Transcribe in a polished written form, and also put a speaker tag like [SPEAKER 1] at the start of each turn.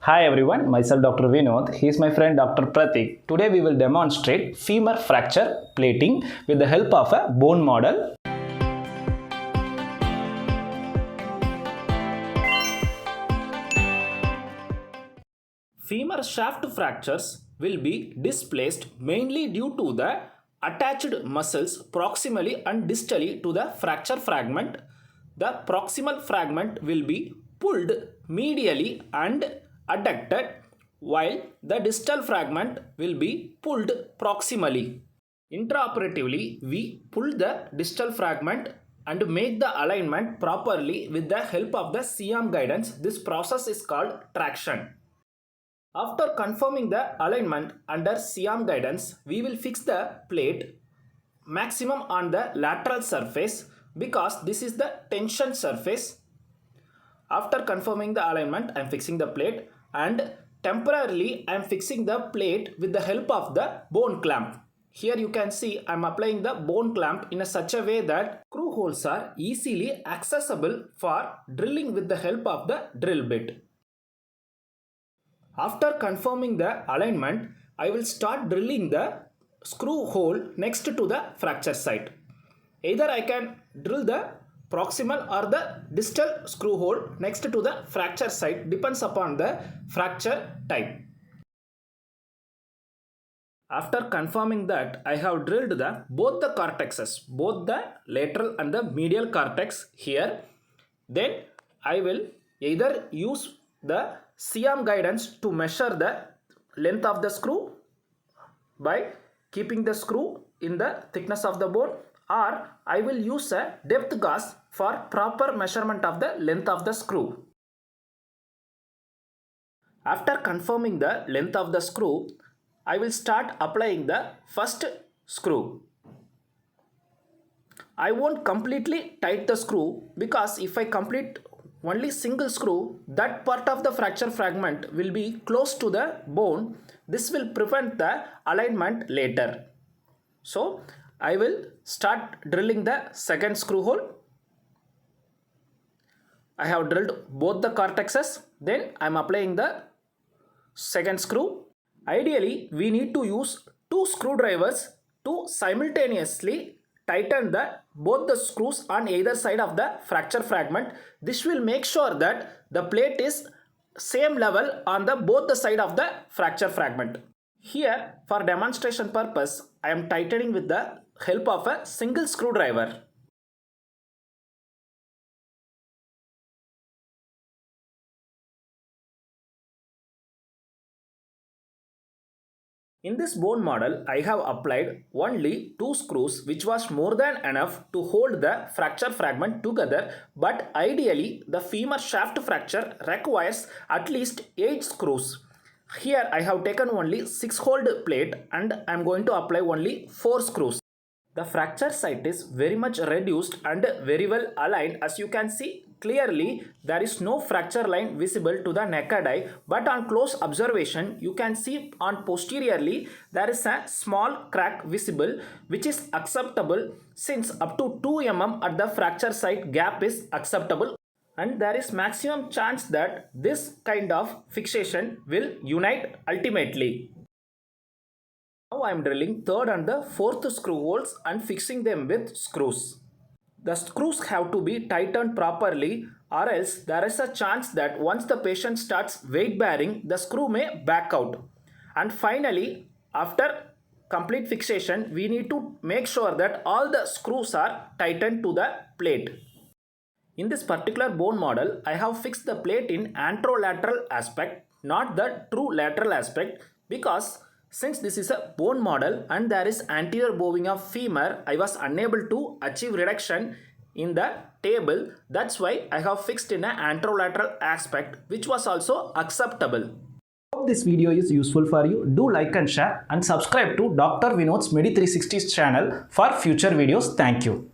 [SPEAKER 1] Hi everyone, myself Dr. Vinoth. He is my friend Dr. Pratik. Today we will demonstrate femur fracture plating with the help of a bone model. Femur shaft fractures will be displaced mainly due to the attached muscles proximally and distally to the fracture fragment. The proximal fragment will be pulled medially and adducted, while the distal fragment will be pulled proximally. Intraoperatively, we pull the distal fragment and make the alignment properly with the help of the C-arm guidance. This process is called traction. After confirming the alignment under C-arm guidance, we will fix the plate maximum on the lateral surface because this is the tension surface. After confirming the alignment, I am fixing the plate and temporarily I am fixing the plate with the help of the bone clamp. Here you can see I am applying the bone clamp in such a way that screw holes are easily accessible for drilling with the help of the drill bit. After confirming the alignment, I will start drilling the screw hole next to the fracture site. Either I can drill the proximal or the distal screw hole next to the fracture site, depends upon the fracture type. After confirming that, I have drilled both the cortexes, both the lateral and the medial cortex here. Then I will either use the C-arm guidance to measure the length of the screw by keeping the screw in the thickness of the bone, or I will use a depth gauge for proper measurement of the length of the screw. After confirming the length of the screw, I will start applying the first screw. I won't completely tighten the screw because if I complete only single screw, that part of the fracture fragment will be close to the bone. This will prevent the alignment later. So I will start drilling the second screw hole. I have drilled both the cortexes. Then I am applying the second screw. Ideally, we need to use two screwdrivers to simultaneously tighten both the screws on either side of the fracture fragment. This will make sure that the plate is same level on both the side of the fracture fragment. Here, for demonstration purpose, I am tightening with the help of a single screwdriver. In this bone model, I have applied only 2 screws, which was more than enough to hold the fracture fragment together, but ideally the femur shaft fracture requires at least 8 screws. Here I have taken only 6-hole plate and I am going to apply only 4 screws. The fracture site is very much reduced and very well aligned. As you can see clearly, there is no fracture line visible to the naked eye, but on close observation you can see on posteriorly there is a small crack visible, which is acceptable since up to 2 mm at the fracture site gap is acceptable, and there is maximum chance that this kind of fixation will unite ultimately. Now I am drilling third and the fourth screw holes and fixing them with screws. The screws have to be tightened properly, or else there is a chance that once the patient starts weight bearing, the screw may back out. And finally, after complete fixation, we need to make sure that all the screws are tightened to the plate. In this particular bone model, I have fixed the plate in anterolateral aspect, not the true lateral aspect, because since this is a bone model and there is anterior bowing of femur, I was unable to achieve reduction in the table. That's why I have fixed in an anterolateral aspect, which was also acceptable. Hope this video is useful for you. Do like and share and subscribe to Dr. Vinoth's Medi360's channel for future videos. Thank you.